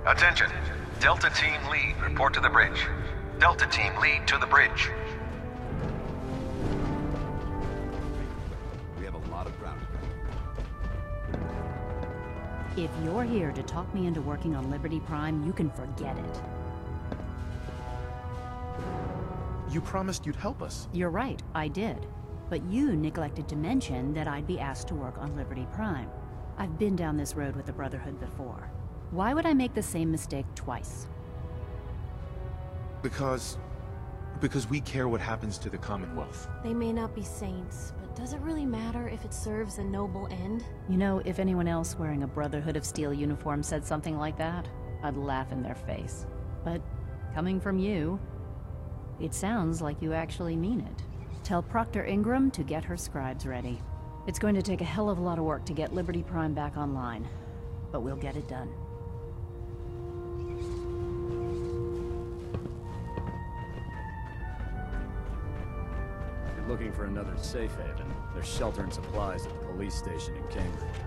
Attention. Delta Team Lead, report to the bridge. Delta Team Lead to the bridge. We have a lot of ground to cover. If you're here to talk me into working on Liberty Prime, you can forget it. You promised you'd help us. You're right, I did. But you neglected to mention that I'd be asked to work on Liberty Prime. I've been down this road with the Brotherhood before. Why would I make the same mistake twice? Because we care what happens to the Commonwealth. They may not be saints, but does it really matter if it serves a noble end? You know, if anyone else wearing a Brotherhood of Steel uniform said something like that, I'd laugh in their face. But coming from you, it sounds like you actually mean it. Tell Proctor Ingram to get her scribes ready. It's going to take a hell of a lot of work to get Liberty Prime back online, but we'll get it done. Looking for another safe haven. There's shelter and supplies at the police station in Cambridge.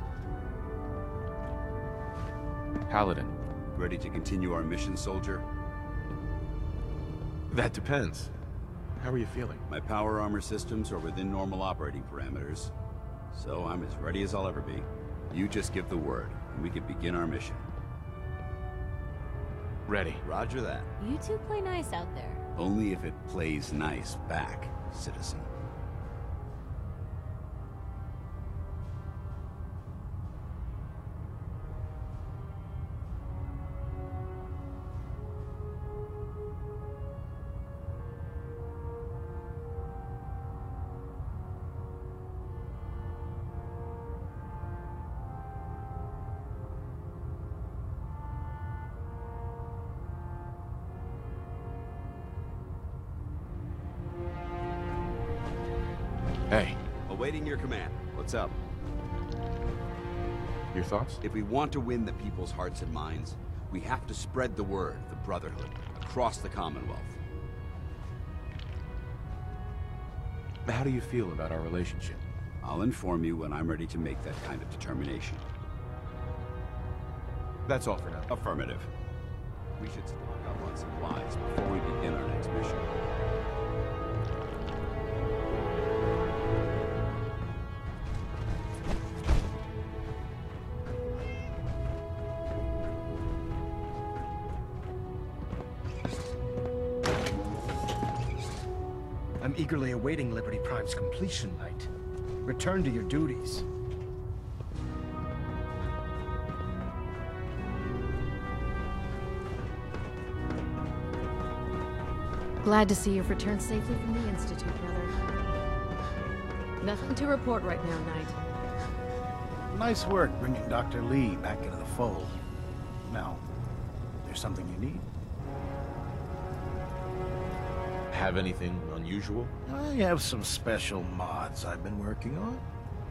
Paladin. Ready to continue our mission, soldier? That depends. How are you feeling? My power armor systems are within normal operating parameters, so I'm as ready as I'll ever be. You just give the word, and we can begin our mission. Ready. Roger that. You two play nice out there. Only if it plays nice back, citizen. Hey, Awaiting your command. What's up? your thoughts? If we want to win the people's hearts and minds, we have to spread the word of the Brotherhood across the Commonwealth. How do you feel about our relationship? I'll inform you when I'm ready to make that kind of determination. That's all for now. Affirmative. We should stock up on supplies before we begin our next mission. I'm eagerly awaiting Liberty Prime's completion, Knight. Return to your duties. Glad to see you've returned safely from the Institute, brother. Nothing to report right now, Knight. Nice work bringing Dr. Lee back into the fold. Now, there's something you need. Have anything unusual? I have some special mods I've been working on.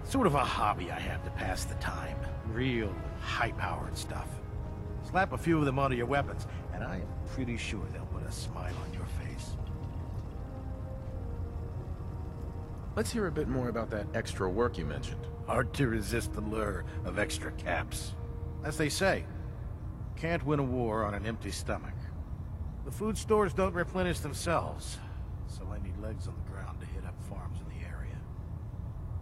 Sort of a hobby I have to pass the time. Real high-powered stuff. Slap a few of them onto your weapons, and I am pretty sure they'll put a smile on your face. Let's hear a bit more about that extra work you mentioned. Hard to resist the lure of extra caps. As they say, can't win a war on an empty stomach. The food stores don't replenish themselves, so I need legs on the ground to hit up farms in the area.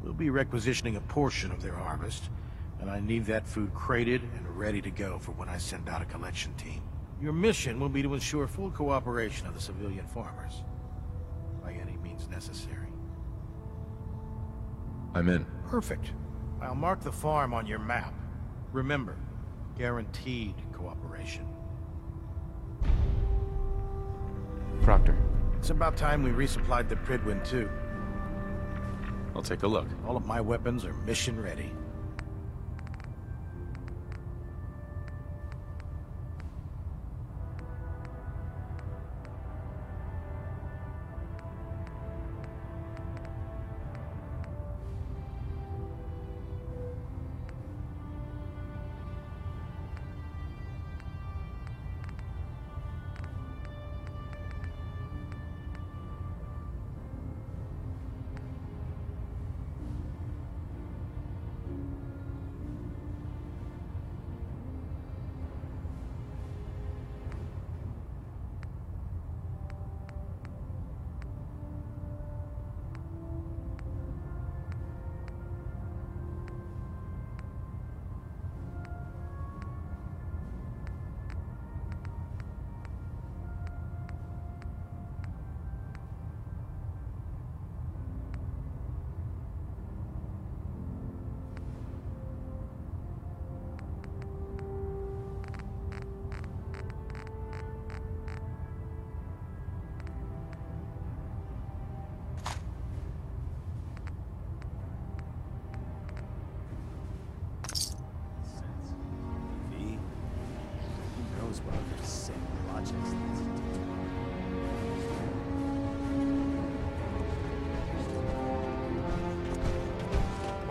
We'll be requisitioning a portion of their harvest, and I need that food crated and ready to go for when I send out a collection team. Your mission will be to ensure full cooperation of the civilian farmers, by any means necessary. I'm in. Perfect. I'll mark the farm on your map. Remember, guaranteed cooperation. Proctor, It's about time we resupplied the Prydwen too. I'll take a look. All of my weapons are mission ready.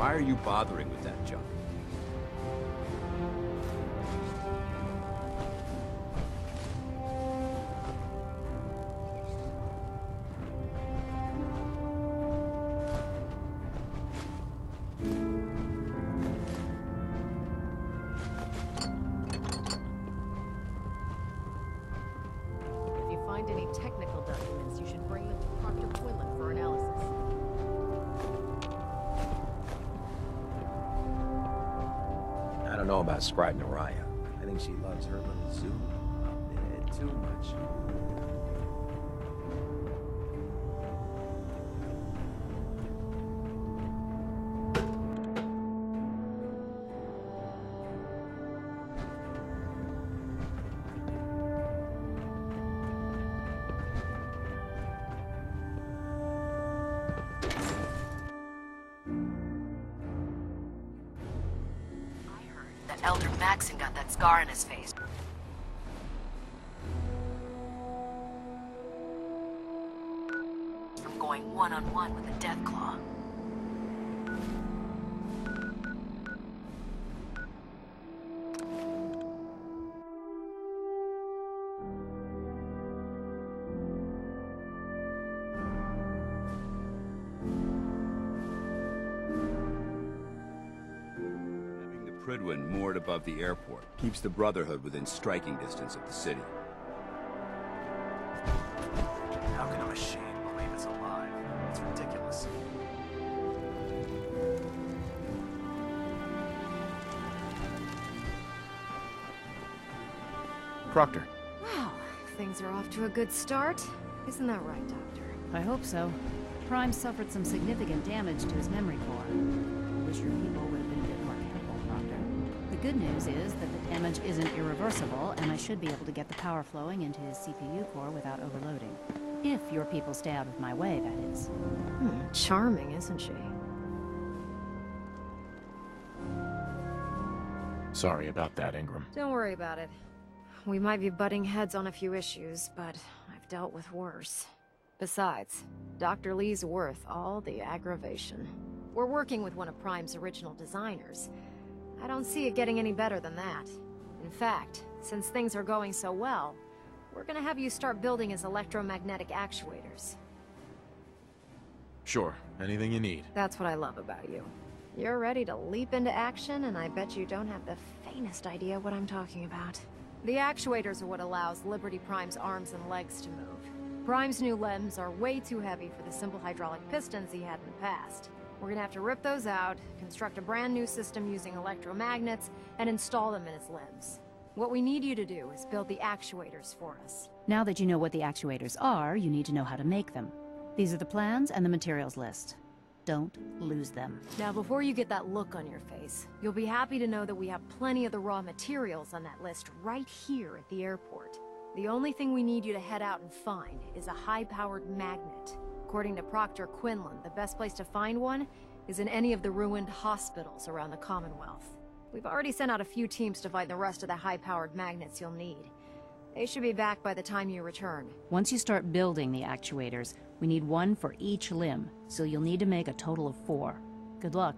Why are you bothering with that junk? If you find any technical documents, you should bring them to Dr. Quinlan for analysis. I don't know about Scribe Naraya. I think she loves her little zoo a bit too much. That Elder Maxon got that scar on his face. From going one-on-one with a Deathclaw. Prydwen moored above the airport keeps the Brotherhood within striking distance of the city. How can a machine believe it's alive? It's ridiculous. Proctor. Wow, things are off to a good start. Isn't that right, Doctor? I hope so. Prime suffered some significant damage to his memory core. I wish your people would have been a bit more careful, Proctor. The good news is that the damage isn't irreversible, and I should be able to get the power flowing into his CPU core without overloading. If your people stay out of my way, that is. Charming, isn't she? Sorry about that, Ingram. Don't worry about it. We might be butting heads on a few issues, but I've dealt with worse. Besides, Dr. Lee's worth all the aggravation. We're working with one of Prime's original designers. I don't see it getting any better than that. In fact, since things are going so well, we're gonna have you start building his electromagnetic actuators. Sure, anything you need. That's what I love about you. You're ready to leap into action, and I bet you don't have the faintest idea what I'm talking about. The actuators are what allows Liberty Prime's arms and legs to move. Prime's new limbs are way too heavy for the simple hydraulic pistons he had in the past. We're gonna have to rip those out, construct a brand new system using electromagnets, and install them in his limbs. What we need you to do is build the actuators for us. Now that you know what the actuators are, you need to know how to make them. These are the plans and the materials list. Don't lose them. Now, before you get that look on your face, you'll be happy to know that we have plenty of the raw materials on that list right here at the airport. The only thing we need you to head out and find is a high-powered magnet. According to Proctor Quinlan, the best place to find one is in any of the ruined hospitals around the Commonwealth. We've already sent out a few teams to find the rest of the high-powered magnets you'll need. They should be back by the time you return. Once you start building the actuators, we need one for each limb, so you'll need to make a total of 4. Good luck.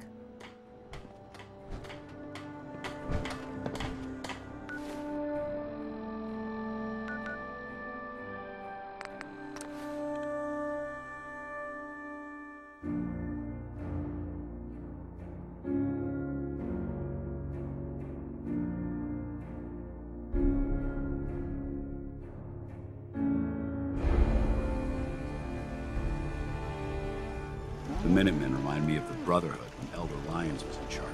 The Minutemen remind me of the Brotherhood when Elder Lyons was in charge.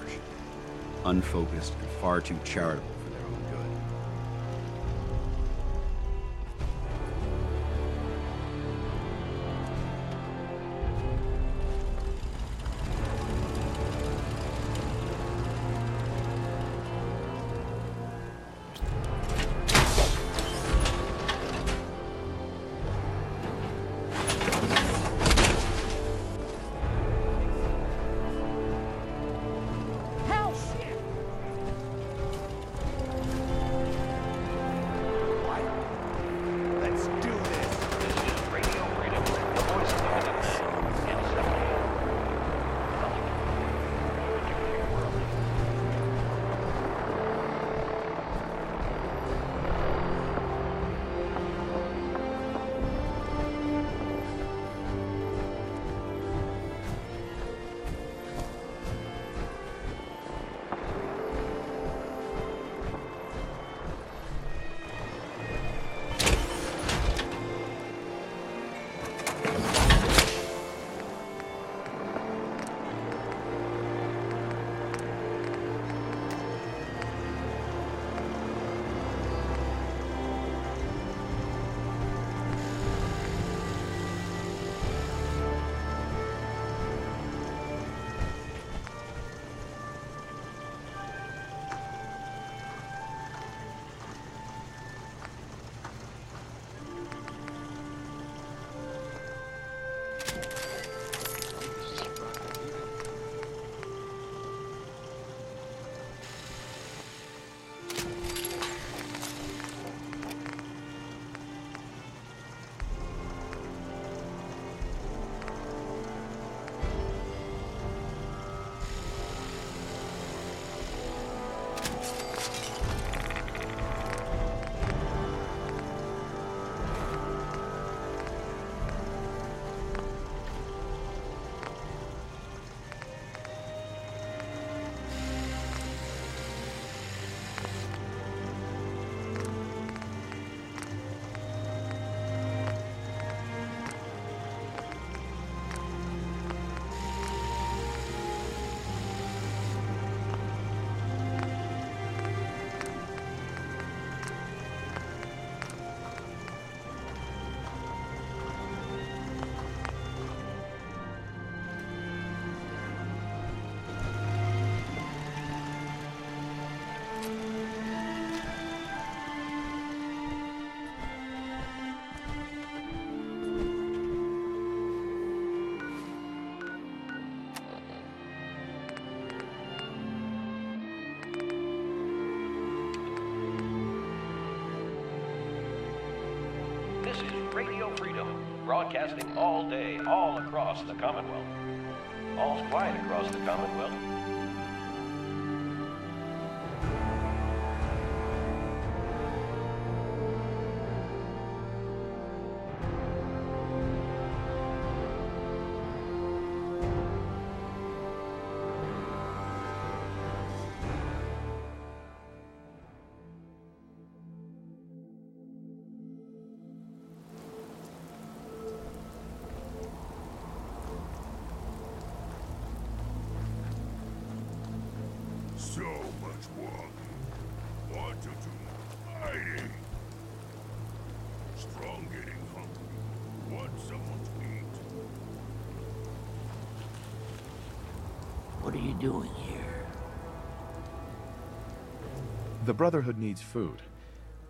Unfocused and far too charitable for their own good. Radio Freedom, broadcasting all day, all across the Commonwealth. All's quiet across the Commonwealth. So much walking. Want to do hiding. Strong getting hungry. Want someone to eat. What are you doing here? The Brotherhood needs food.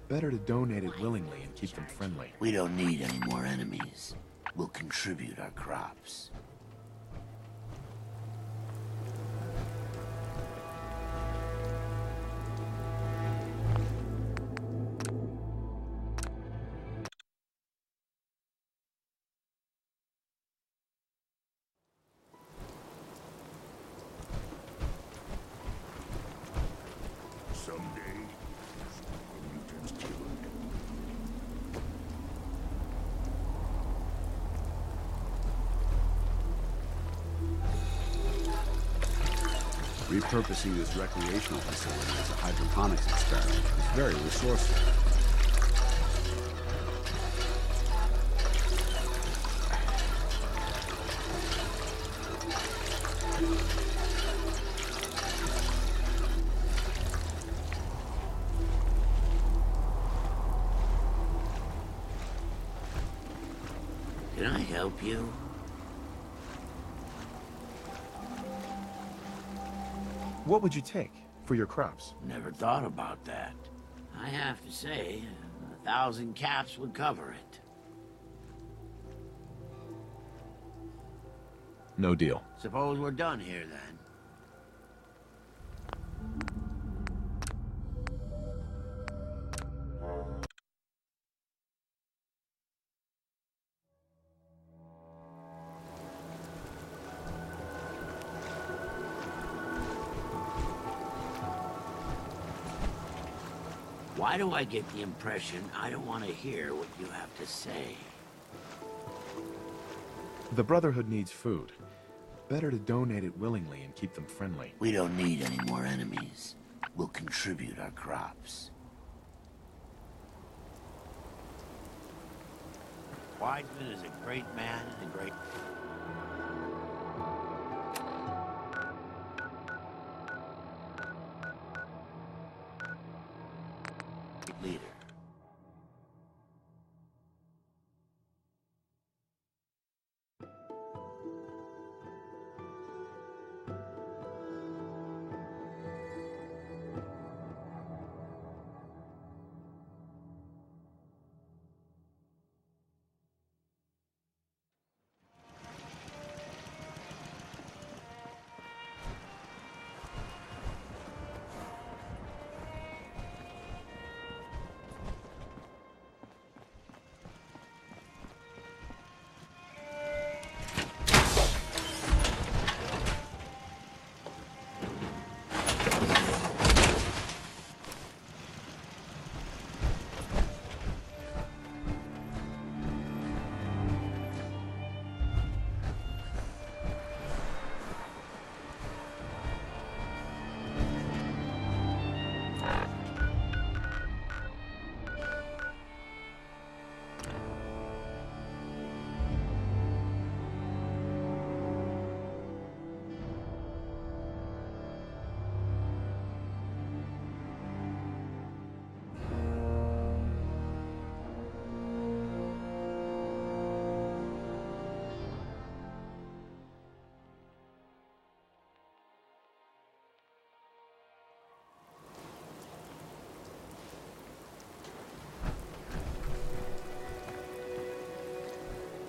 Better to donate it willingly and keep them friendly. We don't need any more enemies. We'll contribute our crops. Someday, mutants killed. Repurposing this recreational facility as a hydroponics experiment is very resourceful. Can I help you? What would you take for your crops? Never thought about that. I have to say, 1,000 caps would cover it. No deal. Suppose we're done here then. Why do I get the impression I don't want to hear what you have to say? The Brotherhood needs food. Better to donate it willingly and keep them friendly. We don't need any more enemies. We'll contribute our crops. Wiseman is a great man and a great... leader.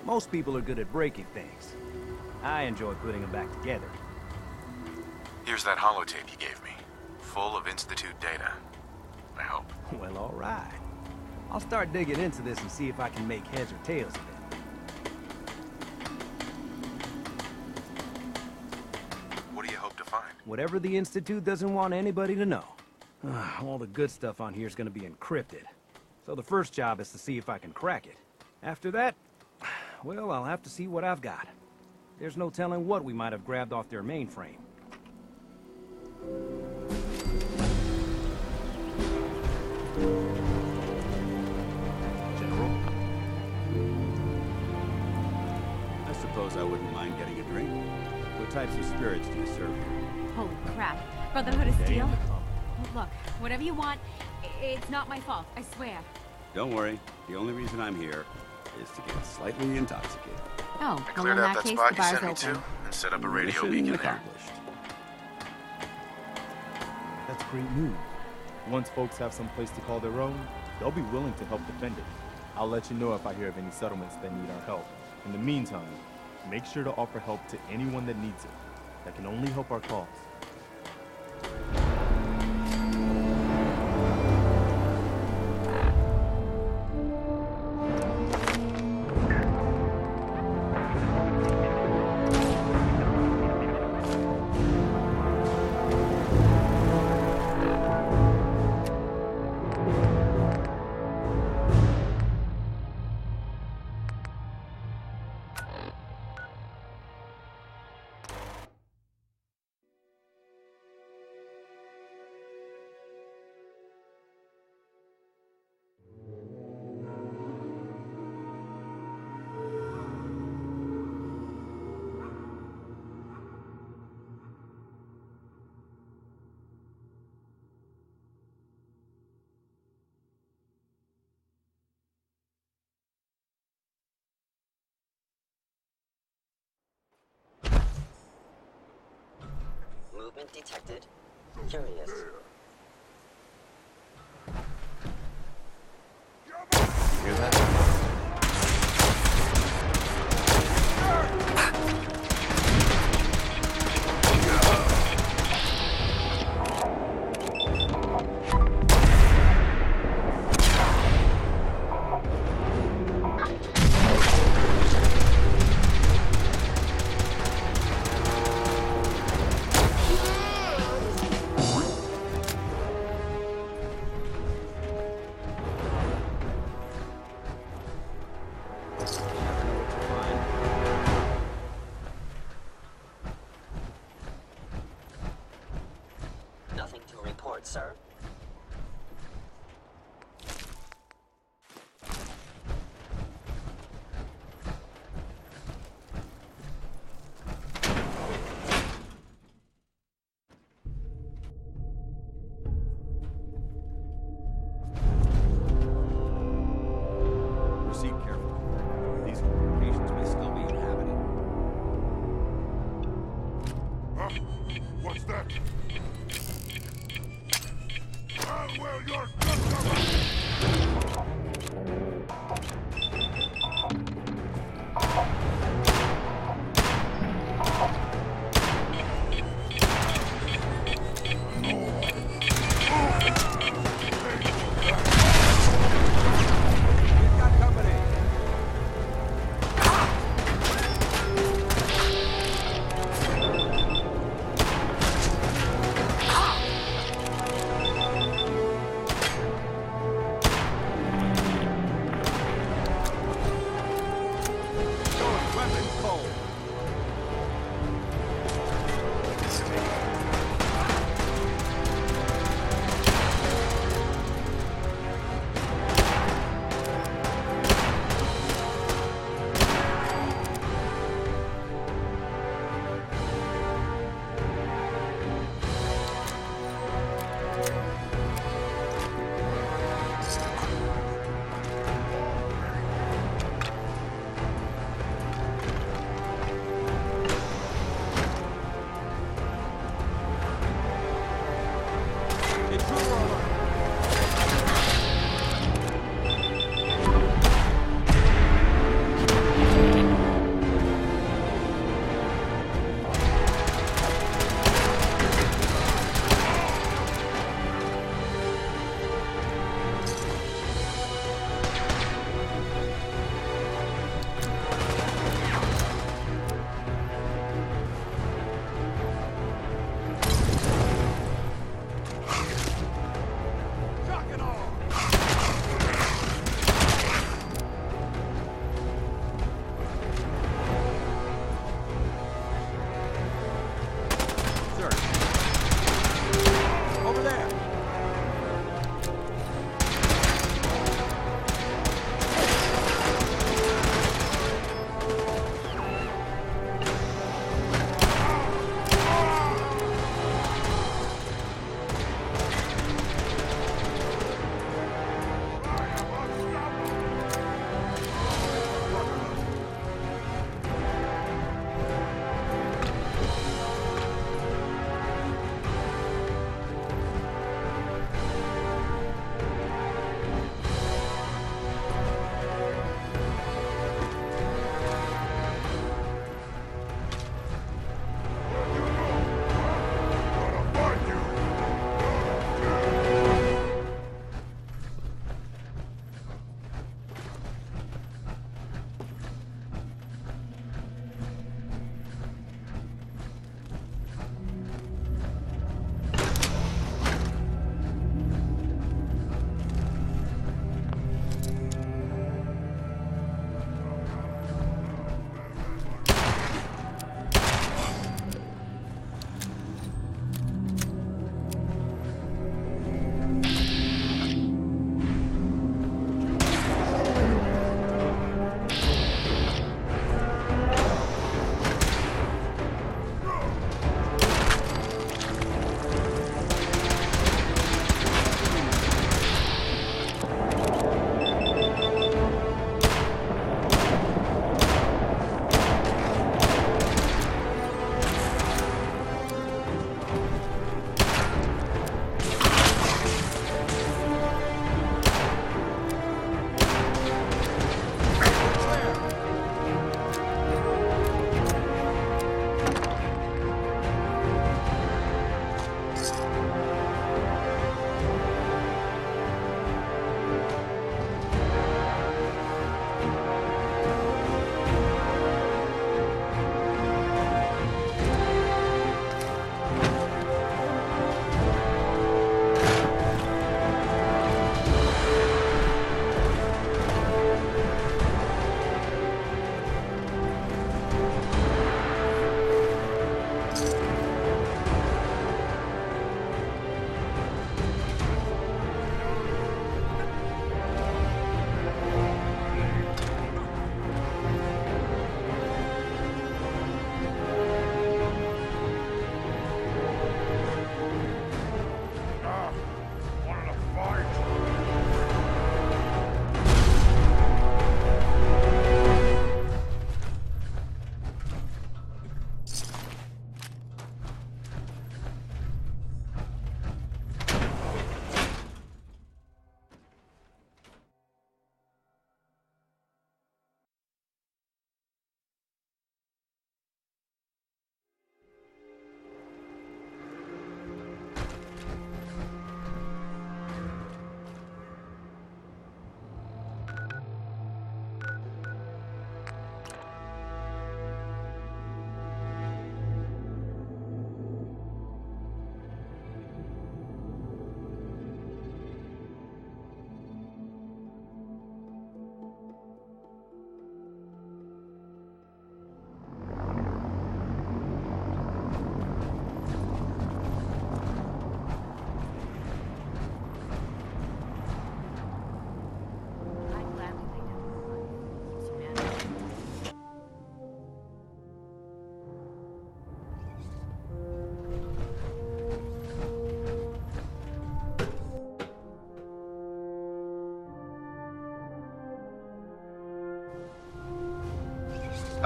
Most people are good at breaking things. I enjoy putting them back together. Here's that holotape you gave me, full of Institute data. I hope. Well, all right. I'll start digging into this and see if I can make heads or tails of it. What do you hope to find? Whatever the Institute doesn't want anybody to know. All the good stuff on here is gonna be encrypted. So the first job is to see if I can crack it. After that, well, I'll have to see what I've got. There's no telling what we might have grabbed off their mainframe. General? I suppose I wouldn't mind getting a drink. What types of spirits do you serve here? Holy crap. Brotherhood of Steel? Look, whatever you want, it's not my fault, I swear. Don't worry. The only reason I'm here is to get slightly intoxicated. Oh, I well, cleared in out that that case, spot the you bar's sent me open. to and set up a radio Mission beacon there. accomplished. That's great news. Once folks have some place to call their own, they'll be willing to help defend it. I'll let you know if I hear of any settlements that need our help. In the meantime, make sure to offer help to anyone that needs it. That can only help our cause. Movement detected. Curious. You hear that? Nothing to report, sir. Proceed carefully. These locations may still be inhabited. Huh? What's that? Well, you're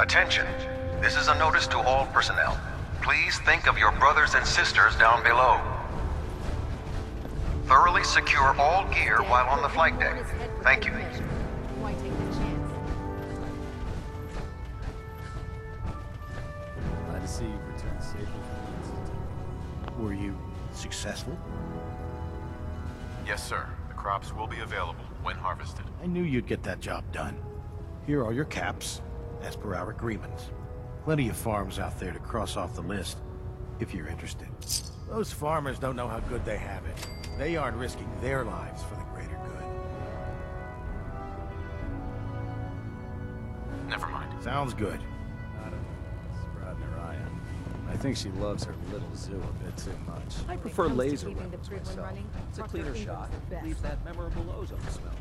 Attention. This is a notice to all personnel. Please think of your brothers and sisters down below. Thoroughly secure all gear while on the flight deck. Thank you. Why take the chance? Glad to see you returned safely from the Institute. Were you successful? Yes, sir. The crops will be available when harvested. I knew you'd get that job done. Here are your caps, as per our agreements. Plenty of farms out there to cross off the list, if you're interested. Those farmers don't know how good they have it. They aren't risking their lives for the greater good. Never mind. Sounds good. I don't know. Scribe Naraya. I think she loves her little zoo a bit too much. I prefer laser weapons myself. It's a cleaner shot. Leaves that memorable ozone smell.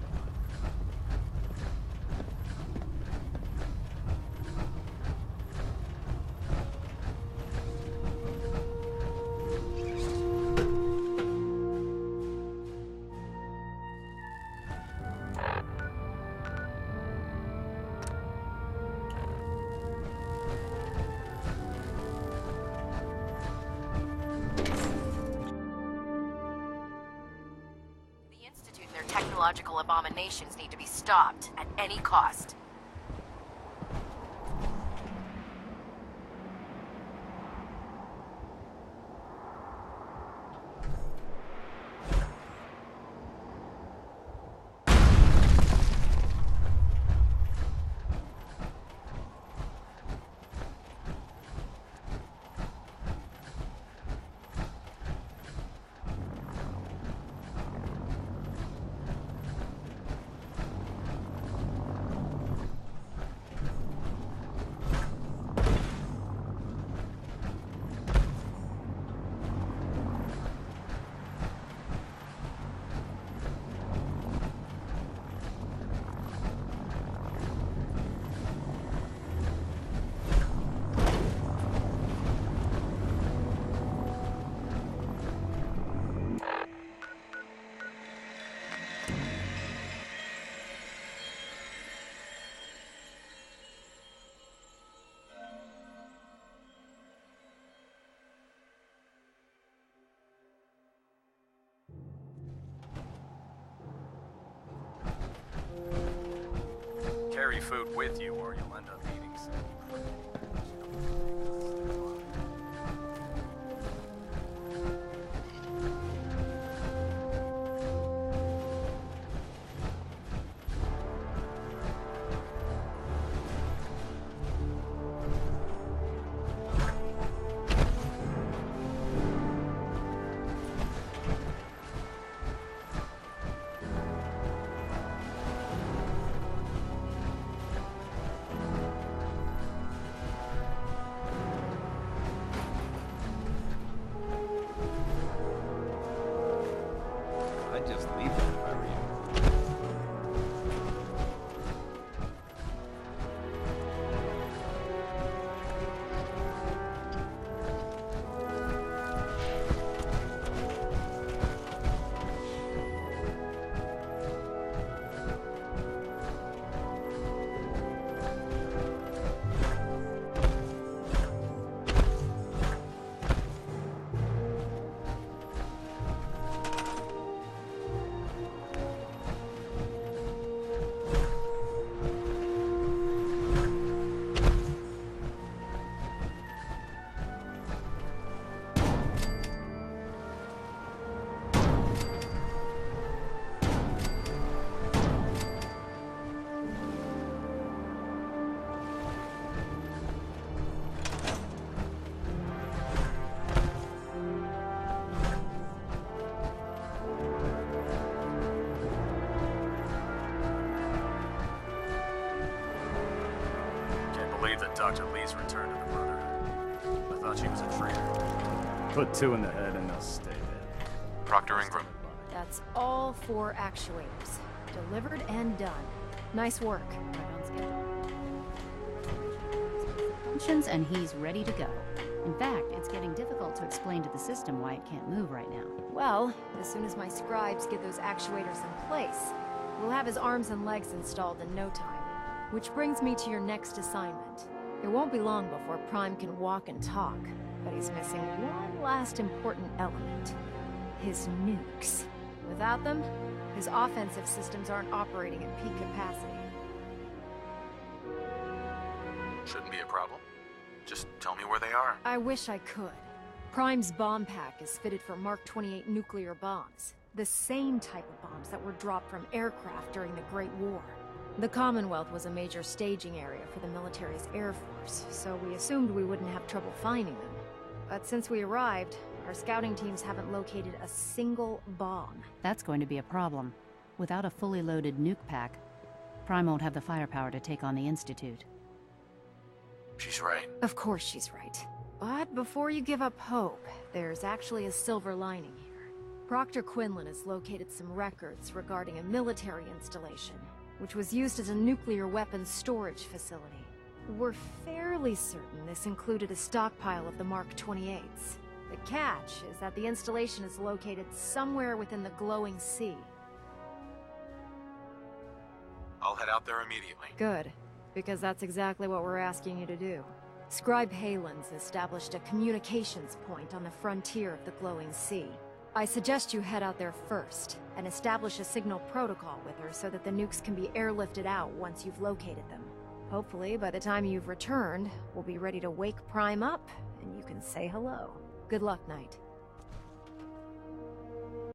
Technological abominations need to be stopped at any cost. Carry food with you or you'll end up eating some. I'd just leave it if I were you. Believe that Dr. Lee's returned to the Brotherhood. I thought she was a traitor. Put two in the head and they'll stay dead. Proctor Ingram. That's all 4 actuators. Delivered and done. Nice work. Functions and he's ready to go. In fact, it's getting difficult to explain to the system why it can't move right now. Well, as soon as my scribes get those actuators in place, we'll have his arms and legs installed in no time. Which brings me to your next assignment. It won't be long before Prime can walk and talk, but he's missing one last important element. His nukes. Without them, his offensive systems aren't operating at peak capacity. Shouldn't be a problem. Just tell me where they are. I wish I could. Prime's bomb pack is fitted for Mark 28 nuclear bombs. The same type of bombs that were dropped from aircraft during the Great War. The Commonwealth was a major staging area for the military's air force, so we assumed we wouldn't have trouble finding them. But since we arrived, our scouting teams haven't located a single bomb. That's going to be a problem. Without a fully loaded nuke pack, Prime won't have the firepower to take on the Institute. She's right. Of course she's right. But before you give up hope, there's actually a silver lining here. Proctor Quinlan has located some records regarding a military installation, which was used as a nuclear weapons storage facility. We're fairly certain this included a stockpile of the Mark 28s. The catch is that the installation is located somewhere within the glowing sea. I'll head out there immediately. Good, because that's exactly what we're asking you to do. Scribe Halen's established a communications point on the frontier of the glowing sea. I suggest you head out there first, and establish a signal protocol with her so that the nukes can be airlifted out once you've located them. Hopefully, by the time you've returned, we'll be ready to wake Prime up, and you can say hello. Good luck, Knight.